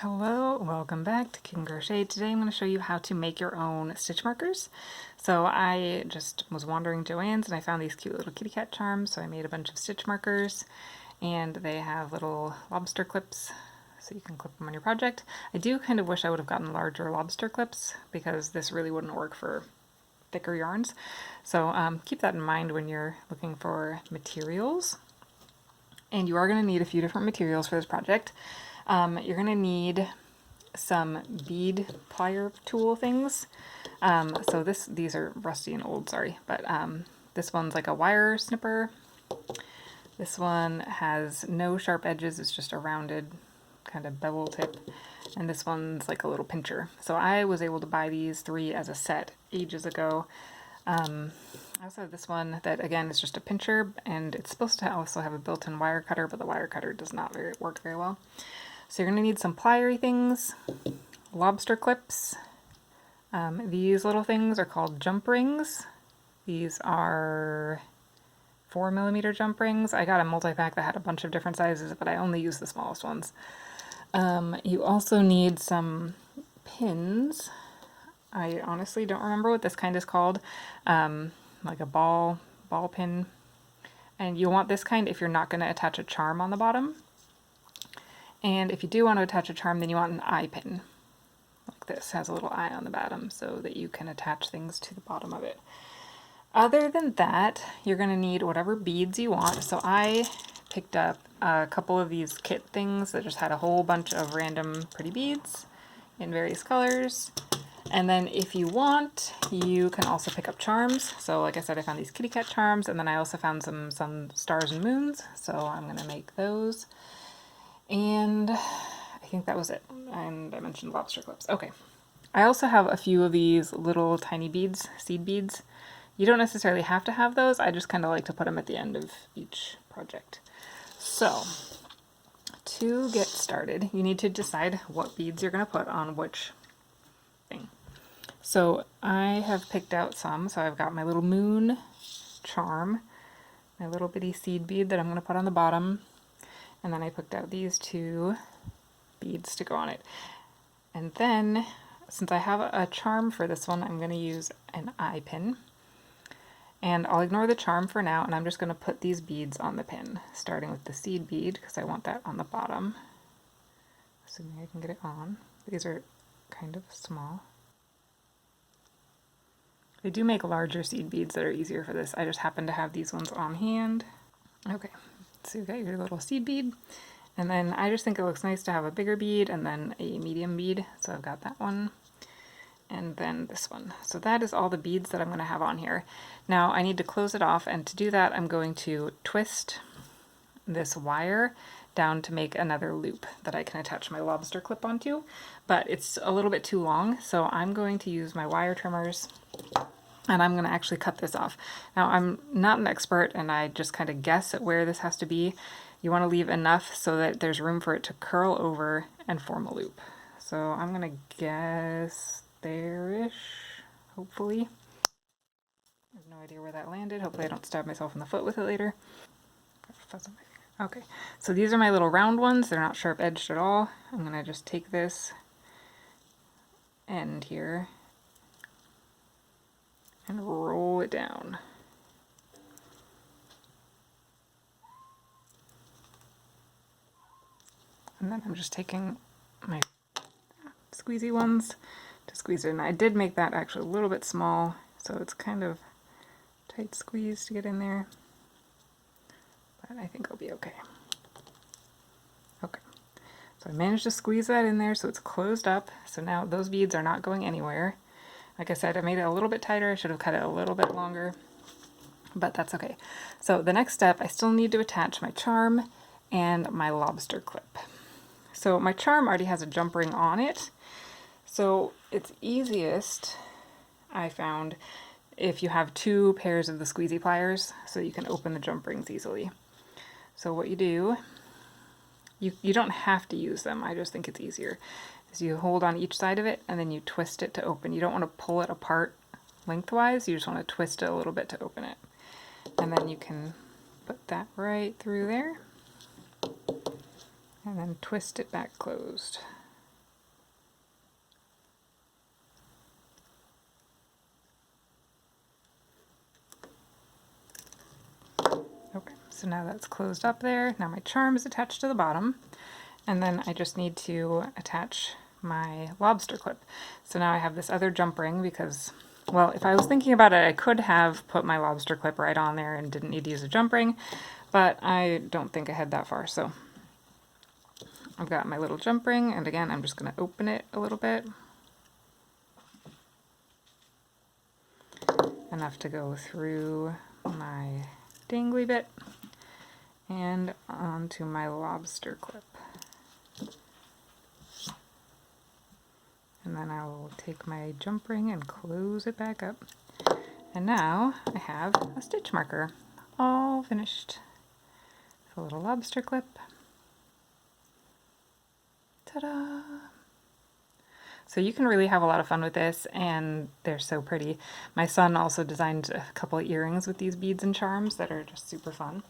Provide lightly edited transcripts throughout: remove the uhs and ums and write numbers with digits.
Hello, welcome back to King Crochet. Today I'm going to show you how to make your own stitch markers. So I just was wandering Joann's and I found these cute little kitty cat charms, so I made a bunch of stitch markers, and they have little lobster clips so you can clip them on your project. I do kind of wish I would have gotten larger lobster clips because this really wouldn't work for thicker yarns. So keep that in mind when you're looking for materials. And you are going to need a few different materials for this project. You're going to need some bead plier tool things. So these are rusty and old, sorry, but this one's like a wire snipper. This one has no sharp edges, it's just a rounded kind of bevel tip. And this one's like a little pincher. So I was able to buy these three as a set ages ago. I also have this one that, again, is just a pincher, and it's supposed to also have a built-in wire cutter, but the wire cutter does not work very well. So you're going to need some plier things, lobster clips. These little things are called jump rings. These are 4mm jump rings. I got a multi-pack that had a bunch of different sizes, but I only use the smallest ones. You also need some pins. I honestly don't remember what this kind is called. Like a ball pin. And you want this kind if you're not going to attach a charm on the bottom. And if you do want to attach a charm, then you want an eye pin. Like this, has a little eye on the bottom so that you can attach things to the bottom of it. Other than that, you're going to need whatever beads you want. So I picked up a couple of these kit things that just had a whole bunch of random pretty beads in various colors. And then if you want, you can also pick up charms. So like I said, I found these kitty cat charms, and then I also found some stars and moons. So I'm going to make those. And I think that was it. And I mentioned lobster clips. Okay. I also have a few of these little tiny beads, seed beads. You don't necessarily have to have those. I just kind of like to put them at the end of each project. So to get started, you need to decide what beads you're going to put on which thing. So I have picked out some. So I've got my little moon charm, my little bitty seed bead that I'm going to put on the bottom, and then I picked out these two beads to go on it. And then, since I have a charm for this one, I'm going to use an eye pin. And I'll ignore the charm for now, and I'm just going to put these beads on the pin, starting with the seed bead, because I want that on the bottom. Assuming I can get it on. These are kind of small. They do make larger seed beads that are easier for this. I just happen to have these ones on hand. Okay, so you've got your little seed bead. And then I just think it looks nice to have a bigger bead and then a medium bead. So I've got that one. And then this one. So that is all the beads that I'm going to have on here. Now I need to close it off, and to do that I'm going to twist this wire down to make another loop that I can attach my lobster clip onto, but it's a little bit too long, so I'm going to use my wire trimmers and I'm going to actually cut this off. Now I'm not an expert and I just kind of guess at where this has to be. You want to leave enough so that there's room for it to curl over and form a loop. So I'm going to guess there-ish, hopefully. I have no idea where that landed. Hopefully I don't stab myself in the foot with it later. Okay, so these are my little round ones. They're not sharp edged at all. I'm going to just take this end here and roll it down. And then I'm just taking my squeezy ones to squeeze it in. I did make that actually a little bit small, so it's kind of tight squeeze to get in there. But I think I'll be okay. Okay, so I managed to squeeze that in there so it's closed up. So now those beads are not going anywhere. Like I said, I made it a little bit tighter. I should have cut it a little bit longer, but that's okay. So the next step, I still need to attach my charm and my lobster clip. So my charm already has a jump ring on it. So it's easiest, I found, if you have two pairs of the squeezy pliers so you can open the jump rings easily. So what you do, you don't have to use them, I just think it's easier, is you hold on each side of it and then you twist it to open. You don't want to pull it apart lengthwise, you just want to twist it a little bit to open it. And then you can put that right through there and then twist it back closed. so now that's closed up there. Now my charm is attached to the bottom, and then I just need to attach my lobster clip. So now I have this other jump ring because, well, if I was thinking about it, I could have put my lobster clip right on there and didn't need to use a jump ring, but I don't think I had that far. So I've got my little jump ring, and again, I'm just going to open it a little bit. Enough to go through my dangly bit and onto my lobster clip. And then I will take my jump ring and close it back up. And now I have a stitch marker all finished. A little lobster clip. Ta-da! So you can really have a lot of fun with this, and they're so pretty. My son also designed a couple of earrings with these beads and charms that are just super fun.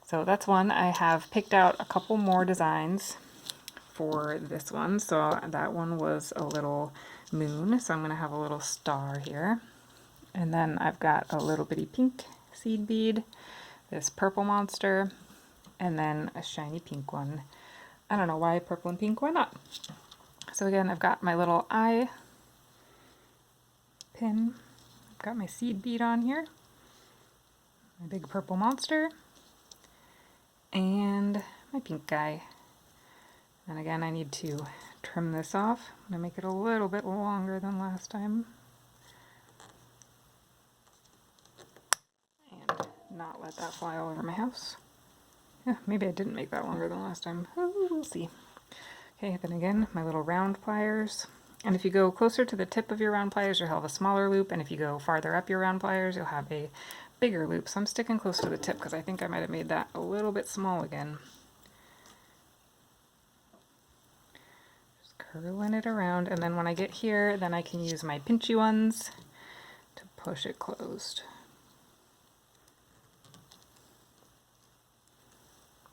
So that's one. I have picked out a couple more designs for this one. So that one was a little moon, so I'm going to have a little star here. And then I've got a little bitty pink seed bead, this purple monster, and then a shiny pink one. I don't know why purple and pink, why not? So again, I've got my little eye pin, I've got my seed bead on here, my big purple monster, and my pink guy. And again, I need to trim this off. I'm going to make it a little bit longer than last time. And not let that fly all over my house. Yeah, maybe I didn't make that longer than last time. Oh, we'll see. Okay, then again, my little round pliers. And if you go closer to the tip of your round pliers, you'll have a smaller loop, and if you go farther up your round pliers, you'll have a bigger loop. So I'm sticking close to the tip because I think I might have made that a little bit small again. Just curling it around, and then when I get here, then I can use my pinchy ones to push it closed.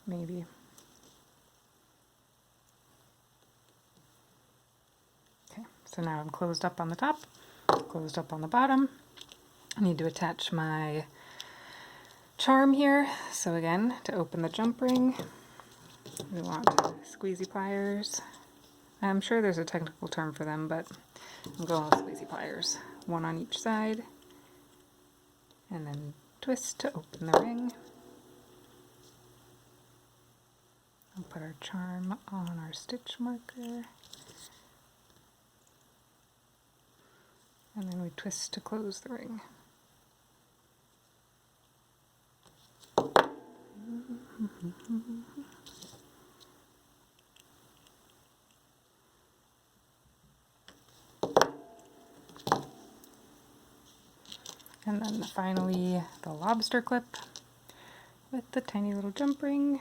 Maybe. So now I'm closed up on the top, closed up on the bottom. I need to attach my charm here. So again, to open the jump ring, we want squeezy pliers. I'm sure there's a technical term for them, but I'm going with squeezy pliers. One on each side, and then twist to open the ring. I'll put our charm on our stitch marker. And then we twist to close the ring. And then finally the lobster clip with the tiny little jump ring.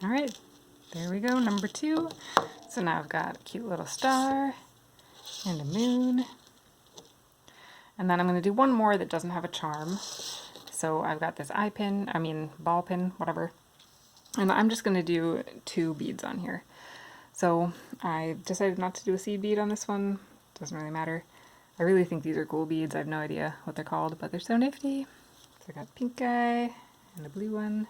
All right, there we go, number 2. So now I've got a cute little star and a moon. And then I'm going to do one more that doesn't have a charm. So I've got this ball pin, whatever. And I'm just going to do 2 beads on here. So I decided not to do a seed bead on this one. Doesn't really matter. I really think these are cool beads. I have no idea what they're called, but they're so nifty. So I got a pink guy and a blue one.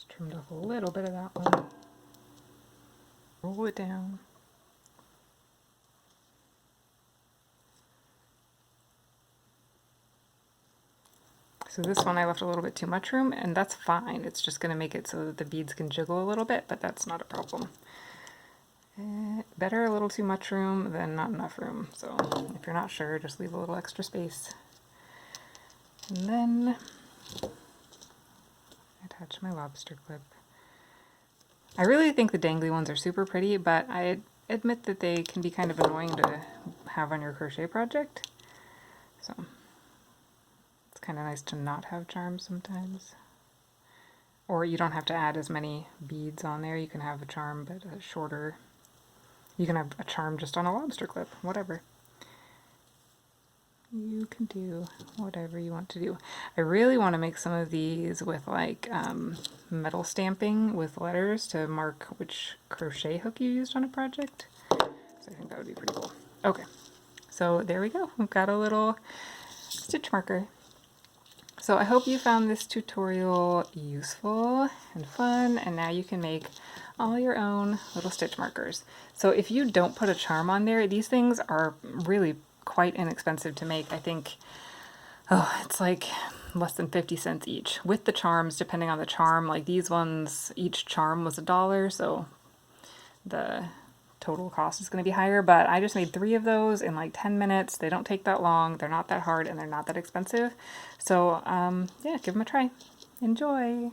Trimmed off a little bit of that one. Roll it down. So this one I left a little bit too much room, and that's fine. It's just going to make it so that the beads can jiggle a little bit, but that's not a problem. Better a little too much room than not enough room. So if you're not sure, just leave a little extra space. And then attach my lobster clip. I really think the dangly ones are super pretty, but I admit that they can be kind of annoying to have on your crochet project. So it's kind of nice to not have charms sometimes. Or you don't have to add as many beads on there. You can have a charm, but a shorter. You can have a charm just on a lobster clip, whatever. You can do whatever you want to do. I really want to make some of these with like metal stamping with letters to mark which crochet hook you used on a project. So I think that would be pretty cool. Okay, so there we go. We've got a little stitch marker. So I hope you found this tutorial useful and fun, and now you can make all your own little stitch markers. So if you don't put a charm on there, these things are really quite inexpensive to make. I think, it's like less than 50 cents each. With the charms, depending on the charm, like these ones, each charm was $1, so the total cost is going to be higher, but I just made 3 of those in like 10 minutes. They don't take that long, they're not that hard, and they're not that expensive. So yeah, give them a try. Enjoy!